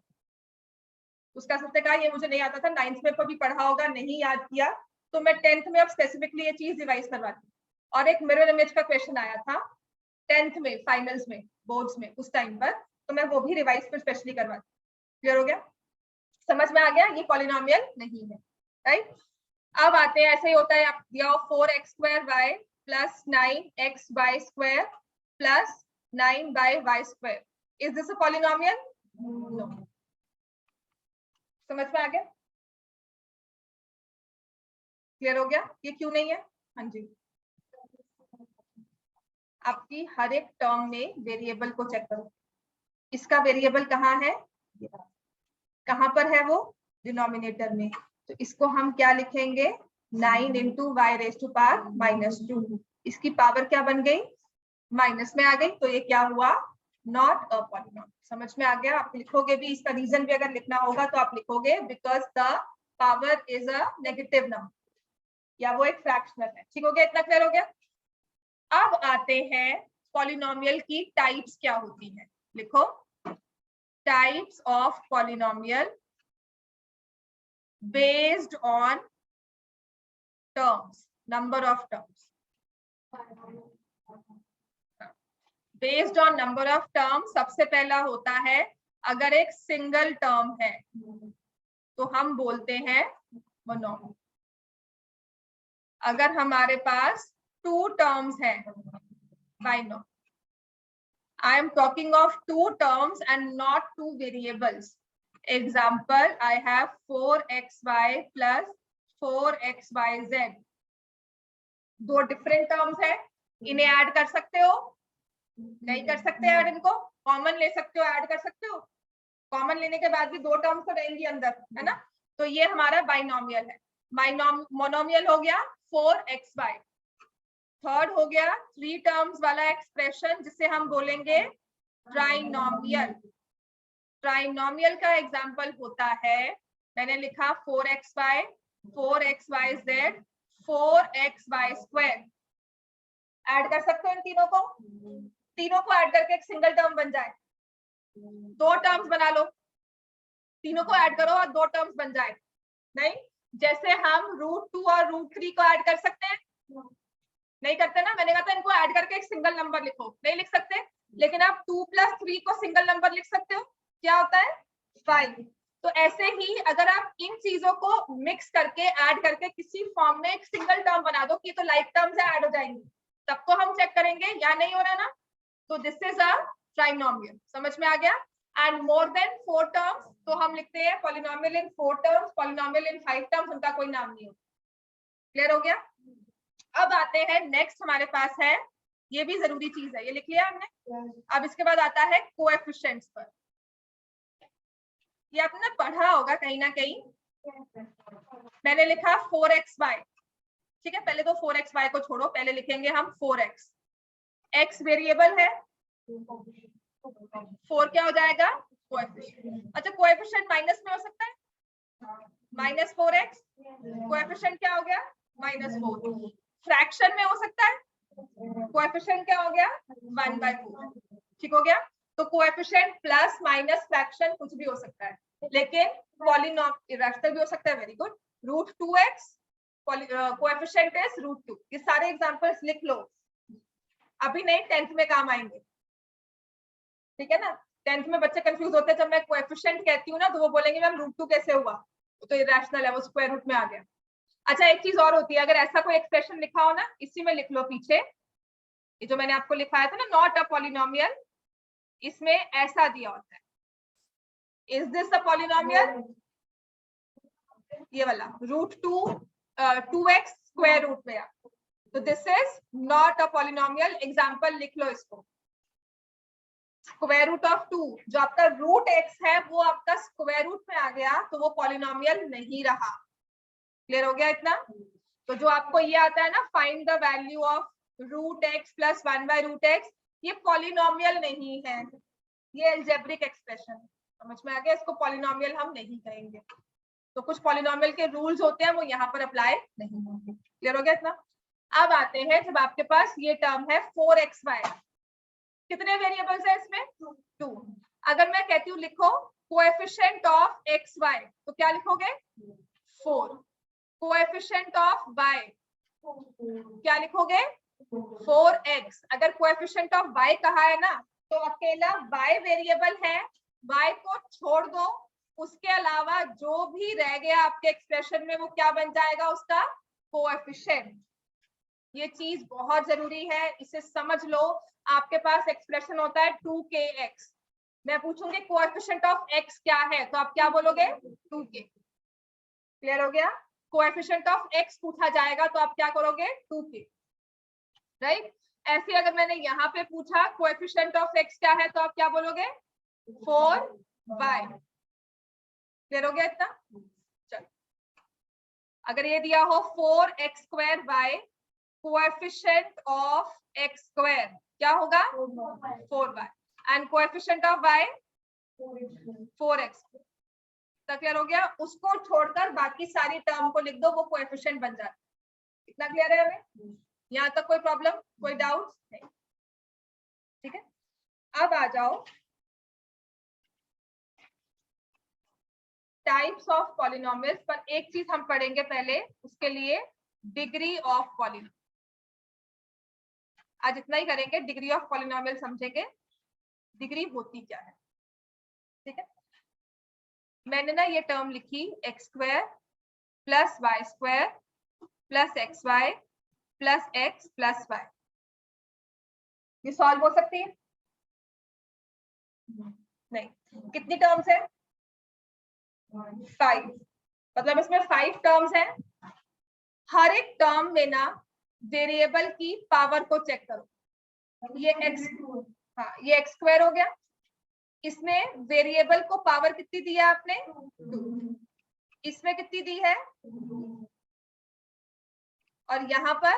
उसका सबसे कहा ये मुझे नहीं आता था, 9th में भी पढ़ा होगा, नहीं याद किया, तो मैं 10th में अब स्पेसिफिकली ये चीज रिवाइज करवाती। और एक मिरर इमेज का क्वेश्चन आया था 10th में फाइनल्स में, बोर्ड्स में उस टाइम पर, तो मैं वो भी रिवाइज पर स्पेशली करवाती। क्लियर हो गया? समझ में आ गया? ये पॉलिनोमियल नहीं है, राइट? अब आते हैं, ऐसे ही होता है, आप दिया 4x² plus 9xy² plus 9y² is this a polynomial? No. समझ में आ गया? क्लियर हो गया? ये क्यों नहीं है? हाँ जी, आपकी हर एक टर्म में वेरिएबल को चेक करो। इसका वेरिएबल कहाँ है? कहाँ पर है वो? डिनोमिनेटर में। तो इसको हम क्या लिखेंगे? 9 into y raise to power -2। इसकी पावर क्या बन गई? माइनस में आ गई। तो ये क्या हुआ? Not a polynomial. समझ में आ गया? आप लिखोगे भी, इसका रीजन भी अगर लिखना होगा तो आप लिखोगे because the power is a negative number, या वो एक फ्रैक्शनल है। ठीक हो गया? इतना क्लियर हो गया? अब आते हैं पॉलिनोमियल की टाइप्स क्या होती हैं। लिखो types of polynomial based on terms, number of terms. Based on number of term, सबसे पहला होता है अगर एक सिंगल टर्म है तो हम बोलते हैं मोनोमियल। अगर हमारे पास 2 टर्म्स है, binomial. I am talking of two terms and not two variables. Example, I have 4xy plus 4xyz. दो डिफरेंट टर्म्स है, इन्हें ऐड कर सकते हो? नहीं कर सकते ऐड, इनको कॉमन ले सकते हो, ऐड कर सकते हो? कॉमन लेने के बाद भी दो टर्म्स तो रहेंगी अंदर, है ना? तो ये हमारा बाइनोमियल है। मोनोमियल हो गया 4xy। थर्ड हो गया 3 टर्म्स वाला एक्सप्रेशन जिसे हम बोलेंगे ट्राइनोमियल। ट्राइनोमियल का एग्जांपल होता है, मैंने लिखा 4xy 4xyz 4xy square. Add कर सकते हो इन तीनों को ऐड करके एक सिंगल टर्म बन जाए। दो टर्म्स बना लो, तीनों को ऐड करो और दो टर्म्स बन जाए। नहीं, जैसे हम √2 और √3 को ऐड कर सकते हैं? नहीं करते ना, मैंने कहा था इनको ऐड करके एक सिंगल नंबर लिखो, नहीं लिख सकते। लेकिन आप 2 + 3 को सिंगल नंबर लिख सकते हो, क्या होता है 5। तो ऐसे ही अगर आप इन चीजों को मिक्स करके ऐड करके किसी फॉर्म में एक सिंगल टर्म बना दो कि तो लाइक टर्म से ऐड हो जाएंगी, तब तो हम चेक करेंगे या नहीं हो रहा ना। तो दिस इज अ ट्राइनोमियल, समझ में आ गया। एंड मोर देन 4 टर्म्स तो हम लिखते हैं पॉलिनोमियल इन 4 टर्म्स, पॉलिनोमियल इन 5 टर्म्स, उनका कोई नाम नहीं होता। क्लियर हो गया? अब आते हैं नेक्स्ट, हमारे पास है, ये भी जरूरी चीज है, ये लिख लिया हमने। अब इसके बाद आता है कोएफिशिएंट्स पर। ये आपने पढ़ा होगा कहीं ना कहीं। मैंने लिखा 4xy, ठीक है। पहले तो 4xy को छोड़ो, पहले लिखेंगे हम 4x। x वेरिएबल है, 4 क्या हो जाएगा कोएफिशिएंट। अच्छा, कोएफिशिएंट माइनस में हो सकता है, -4x। कोएफिशिएंट क्या हो गया -4। फ्रैक्शन में हो सकता है, कोएफिशिएंट क्या हो गया 1/4। ठीक हो गया। तो कोएफिशिएंट प्लस माइनस फ्रैक्शन कुछ भी हो सकता है, लेकिन पॉलिनोमियल इरेशनल भी हो सकता है। Very good. √2x coefficient is √2। ये सारे एग्जांपल्स लिख लो, अभी नहीं 10th में काम आएंगे, ठीक है ना। 10th में बच्चे कंफ्यूज होते हैं, जब मैं कोएफिशिएंट कहती हूँ ना तो वो बोलेंगे मैम √2 कैसे हुआ, तो इरेशनल है, वो स्क्वायर रूट में आ गया। अच्छा, एक चीज और होती है, अगर ऐसा कोई एक्सप्रेशन लिखा हो ना, इसी में लिख लो पीछे, ये जो मैंने आपको लिखाया था ना, नॉट अ पॉलिनोमियल, इसमें ऐसा दिया होता है, इज दिस अ पॉलिनोमियल, ये वाला √2 2x स्क्वायर रूट में, तो this is not a polynomial. Example लिख लो इसको, स्क्वायर रूट ऑफ 2, जो आपका √x है वो आपका स्क्वायर रूट में आ गया, तो वो पॉलिनोमियल नहीं रहा। क्लियर हो गया इतना? तो जो आपको ये आता है ना, find the value of √x + 1/√x, ये पॉलिनोमियल नहीं है, ये अलजेब्रिक एक्सप्रेशन। समझ में आ गया? इसको पॉलिनोमियल हम नहीं कहेंगे। तो कुछ पॉलिनोमियल के रूल्स होते हैं, वो यहाँ पर अप्लाई नहीं होंगे। क्लियर हो गया इतना? अब आते हैं, जब आपके पास ये टर्म है 4xy, कितने वेरिएबल्स है इसमें 2। अगर मैं कहती हूँ लिखो कोएफिशिएंट ऑफ xy, तो क्या लिखोगे 4। कोएफिशिएंट ऑफ y क्या लिखोगे 4x। अगर कोएफिशिएंट ऑफ y कहा है ना, तो अकेला y वेरिएबल है, y को छोड़ दो, उसके अलावा जो भी रह गया आपके एक्सप्रेशन में वो क्या बन जाएगा, उसका कोएफिशिएंट। ये चीज बहुत जरूरी है, इसे समझ लो। आपके पास एक्सप्रेशन होता है 2kx, मैं पूछूंगी कोएफिशिएंट ऑफ x क्या है, तो आप क्या बोलोगे 2k। क्लियर हो गया? कोएफिशिएंट ऑफ x पूछा जाएगा तो आप क्या करोगे 2k, राइट। ऐसे अगर मैंने यहाँ पे पूछा कोएफिशिएंट ऑफ x क्या है, तो आप क्या बोलोगे 4y। क्लियर हो गया इतना? चलो, अगर ये दिया हो 4x²y, कोएफिशिएंट ऑफ x² क्या होगा 4y, and coefficient of y 4x। तक क्लियर हो गया? उसको छोड़कर बाकी सारी टर्म को लिख दो, वो कोएफिशिएंट बन जाता है। इतना क्लियर है हमें? यहाँ तक कोई प्रॉब्लम, कोई डाउट नहीं? ठीक है, अब आ जाओ टाइप्स ऑफ पॉलिनोमियल्स पर। एक चीज हम पढ़ेंगे पहले, उसके लिए डिग्री ऑफ पॉलिनोमियल। आज इतना ही करेंगे, डिग्री ऑफ पॉलिनोमियल समझेंगे, डिग्री होती क्या है। ठीक है, मैंने ना ये टर्म लिखी x² + y² + xy + x + y, ये सॉल्व हो सकती है? नहीं। कितनी टर्म्स है? 5। मतलब इसमें 5 टर्म्स हैं। हर एक टर्म में ना वेरिएबल की पावर को चेक करो। ये x, हाँ ये x स्क्वायर हो गया। इसमें वेरिएबल को पावर कितनी दी है आपने? 2। इसमें कितनी दी है? और यहाँ पर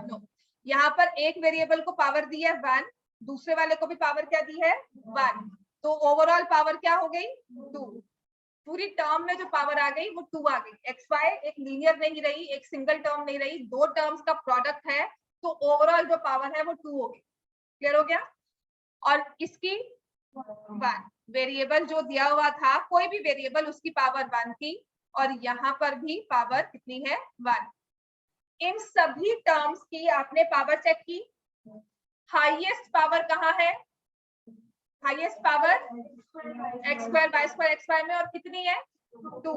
no. यहाँ पर एक वेरिएबल को पावर दी है 1, दूसरे वाले को भी पावर क्या दी है? 1। तो ओवरऑल पावर क्या हो गई? 2। पूरी टर्म में जो पावर आ गई वो 2 आ गई। एक्स वाई एक लीनियर नहीं रही, एक सिंगल टर्म नहीं रही, दो टर्म्स का प्रोडक्ट है, तो ओवरऑल जो पावर है वो 2 हो गई। क्लियर हो गया? और इसकी 1 वेरिएबल जो दिया हुआ था, कोई भी वेरिएबल उसकी पावर 1 थी, और यहाँ पर भी पावर कितनी है? 1। इन सभी टर्म्स की आपने पावर चेक की। हाईएस्ट पावर कहाँ है? Highest power x square y square x y में, और कितनी है? 2।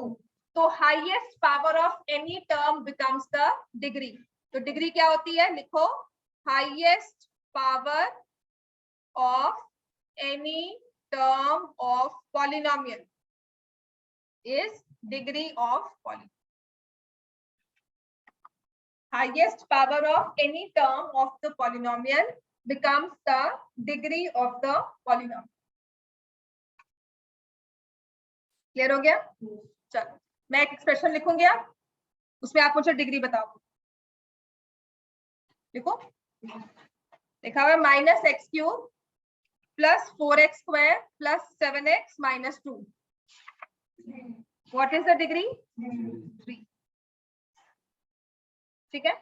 तो highest power of any term becomes the degree. तो डिग्री क्या होती है? लिखो, highest power of any term of polynomial is degree of polynomial. Highest power of any term of the polynomial becomes the degree of the polynomial. Clear हो गया? चलो मैं एक एक्सप्रेशन लिखूंगी, आप उसमें आप मुझे डिग्री बताओ। लिखो, लिखा हुआ minus x cube plus 4x square plus 7x minus 2। What is the degree? 3। ठीक है।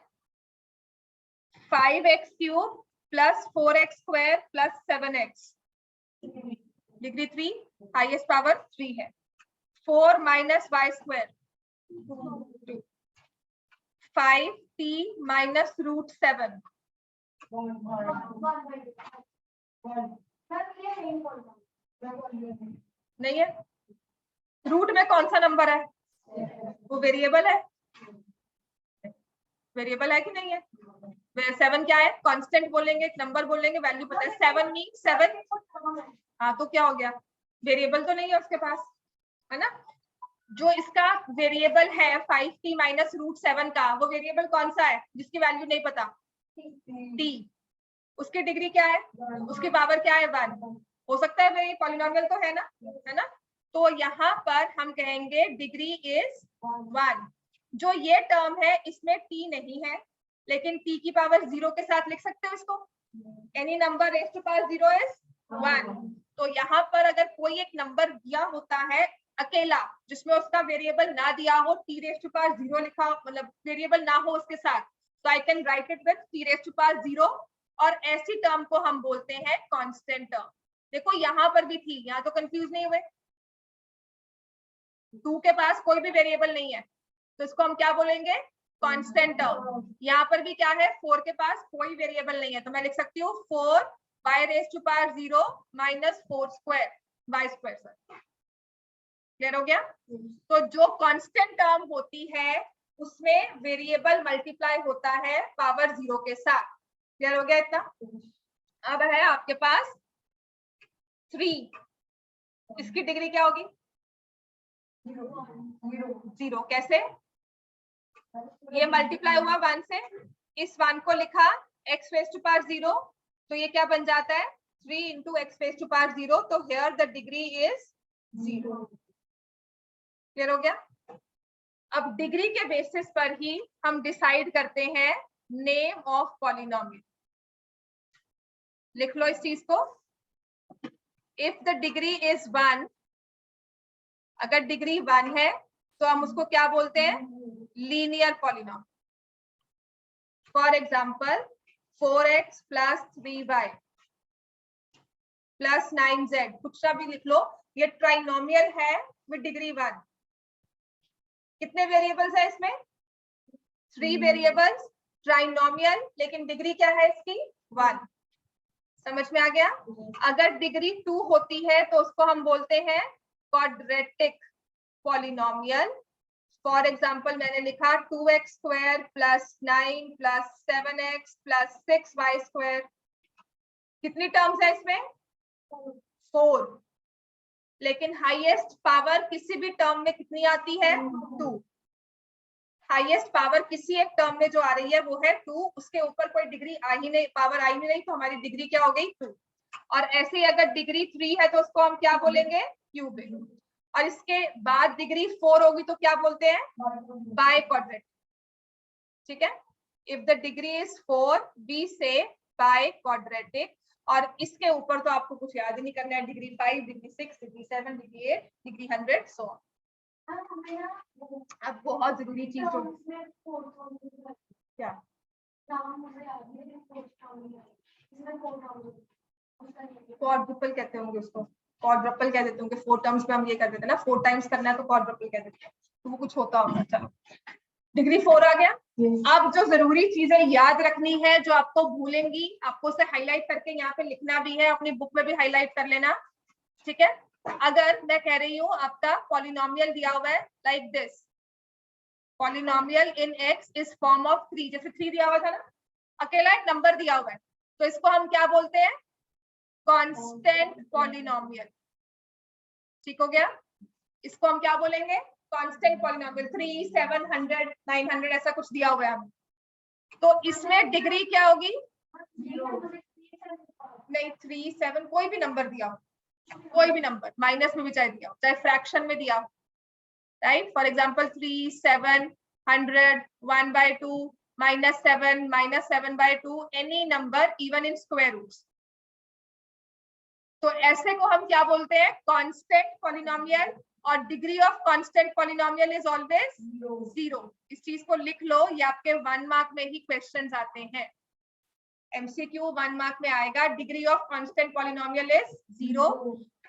5x cube plus 4x square plus 7x, degree 3, highest power 3 है। 4 minus y square 2, 5t minus root 7, नहीं है। रूट में कौन सा नंबर है? वो वेरिएबल है। वेरिएबल है कि नहीं है? 7 क्या है? कांस्टेंट बोलेंगे, एक नंबर बोलेंगे, वैल्यू पता है। 7 मीन 7, हाँ तो क्या हो गया? वेरिएबल तो नहीं है उसके पास, है ना। जो इसका वेरिएबल है 5t माइनस रूट 7 का, वो वेरिएबल कौन सा है जिसकी वैल्यू नहीं पता? t। उसकी डिग्री क्या है? उसकी पावर क्या है? 1। हो सकता है भाई, पॉलिनोमियल तो है ना। तो यहाँ पर हम कहेंगे डिग्री इज 1। जो ये टर्म है इसमें t नहीं है, लेकिन t की पावर 0 के साथ लिख सकते हो इसको। Any number raise to power 0 is 1। तो यहाँ पर अगर कोई एक नंबर दिया होता है अकेला, जिसमें उसका वेरिएबल ना दिया हो, t रेज़ टू पावर 0 लिखा, मतलब वेरिएबल ना हो उसके साथ, तो I can write it with t raise to power 0, और ऐसी टर्म को हम बोलते हैं कांस्टेंट टर्म। देखो यहाँ पर भी थी, यहाँ तो कंफ्यूज नहीं हुए। 2 के पास कोई भी वेरिएबल नहीं है, तो इसको हम क्या बोलेंगे? Constant term. यहाँ पर भी क्या है? 4 के पास कोई वेरिएबल नहीं है, तो मैं लिख सकती हूँ 4 by raise to power 0 minus 4 square y square. Sir clear हो गया? तो जो कांस्टेंट टर्म होती है उसमें वेरिएबल मल्टीप्लाई होता है पावर 0 के साथ। क्लियर हो गया इतना? अब है आपके पास 3, इसकी डिग्री क्या होगी? 0। कैसे? ये मल्टीप्लाई हुआ 1 से, इस 1 को लिखा x रेज़ टू पावर 0, तो ये क्या बन जाता है? 3 into x raise to power 0। तो here the degree is 0। Clear हो गया? अब डिग्री के बेसिस पर ही हम डिसाइड करते हैं नेम ऑफ पॉलिनोमियल। लिख लो इस चीज को। इफ द डिग्री इज 1, अगर डिग्री 1 है तो हम उसको क्या बोलते हैं? Linear polynomial. For example 4x plus 3y plus 9z, कुछ सा भी लिख लो, ये ट्राइनोमियल है विद डिग्री 1। कितने वेरिएबल्स है इसमें? 3 वेरिएबल्स, ट्राइनोमियल, लेकिन डिग्री क्या है इसकी? 1। समझ में आ गया? अगर डिग्री 2 होती है तो उसको हम बोलते हैं क्वाड्रेटिक पॉलिनोमियल। फॉर एग्जाम्पल मैंने लिखा 2x square plus 9 plus 7x plus 6y square. कितनी टर्म्स है इसमें? 4, लेकिन हाईएस्ट पावर किसी भी टर्म में कितनी आती है 2। हाईएस्ट पावर किसी एक टर्म में जो आ रही है वो है 2, उसके ऊपर कोई डिग्री आ ही नहीं, पावर आई नहीं, तो हमारी डिग्री क्या हो गई 2। और ऐसे ही अगर डिग्री 3 है तो उसको हम क्या बोलेंगे क्यूबिक, और इसके बाद डिग्री 4 होगी तो क्या बोलते हैं बाय क्वाड्रेटिक। ठीक है, if the degree is 4 we say biquadratic. और इसके ऊपर तो आपको कुछ याद ही नहीं करना है, degree 5, degree 6, degree 7, degree 8, degree 100 so on. अब बहुत जरूरी चीज जो क्या क्वाड्रुपल कहते होंगे उसको, क्वाड्रुपल कह देते होंगे, 4 टर्म्स में हम ये कर देते हैं ना, 4 टाइम्स करना है तो क्वाड्रुपल कह देते हैं, तो वो कुछ होता होगा। चलो डिग्री 4 आ गया। अब जो जरूरी चीजें याद रखनी है जो आपको भूलेंगी, आपको उसे हाईलाइट करके यहाँ पे लिखना भी है, अपनी बुक में भी हाईलाइट कर लेना। ठीक है, अगर मैं कह रही हूँ आपका पॉलिनोमियल दिया हुआ है like this, polynomial in x is form of 3, जैसे 3 दिया हुआ था ना, अकेला एक नंबर दिया हुआ है, तो इसको हम क्या बोलते हैं कांस्टेंट पॉलिनोमियल। ठीक हो गया, इसको हम क्या बोलेंगे कांस्टेंट पॉलिनोमियल। 3, 700, 900 ऐसा कुछ दिया हुआ है हमें, तो इसमें डिग्री क्या होगी नहीं 3, 7 कोई भी नंबर दिया हो, कोई भी नंबर माइनस में भी चाहे दिया हो, चाहे फ्रैक्शन में दिया हो, right. For example 3, 7, 100, 1/2, -7, -7/2, any number even in square roots, तो ऐसे को हम क्या बोलते हैं कांस्टेंट पॉलिनोमियल। और degree of constant polynomial is always 0। इस चीज को लिख लो, ये आपके 1 मार्क में ही क्वेश्चंस आते हैं, एमसीक्यू 1 मार्क में आएगा। Degree of constant polynomial is 0,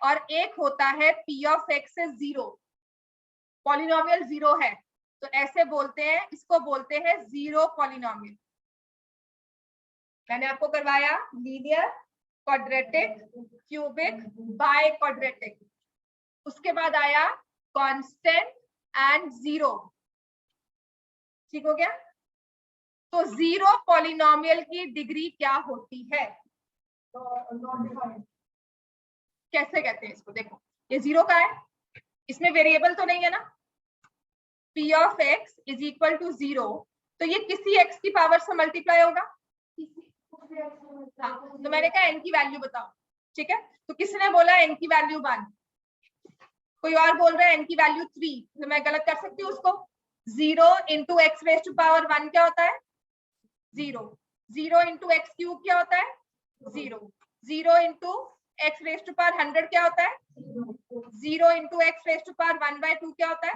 और एक होता है P of x is 0, polynomial 0 है, तो ऐसे बोलते हैं, इसको बोलते हैं 0 पॉलिनोमियल। मैंने आपको करवाया linear, quadratic, cubic, by quadratic, उसके बाद आया कांस्टेंट एंड 0। ठीक हो गया, तो 0 पॉलिनोमियल की डिग्री क्या होती है कैसे कहते हैं इसको, देखो ये 0 का है, इसमें वेरिएबल तो नहीं है ना, p of x is equal to 0, तो ये किसी x की पावर से मल्टीप्लाई होगा। हाँ, तो मैंने कहा n की वैल्यू बताओ, ठीक है, तो किसने बोला n की वैल्यू 1, कोई और बोल रहा है n की वैल्यू 3, तो मैं गलत कर सकती हूँ उसको। 0 into x raise to power 1 क्या होता है 0, 0 इंटू एक्स क्यूब क्या होता है 0, 0 into x raise to power 100 क्या होता है 0 into x raise to power 1/2 क्या होता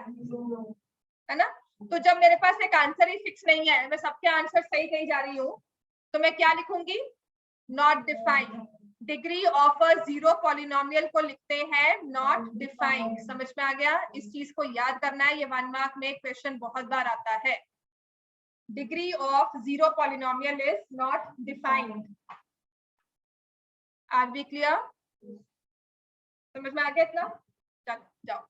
है ना। तो जब मेरे पास एक आंसर ही फिक्स नहीं है, मैं सबके आंसर सही कही जा रही हूँ, तो मैं क्या लिखूंगी not defined. Degree of a 0 polynomial को लिखते हैं नॉट डिफाइंड। समझ में आ गया, इस चीज को याद करना है, ये 1 मार्क में क्वेश्चन बहुत बार आता है। Degree of 0 polynomial is not defined. Are we clear, समझ में आ गया इतना, चलो जाओ।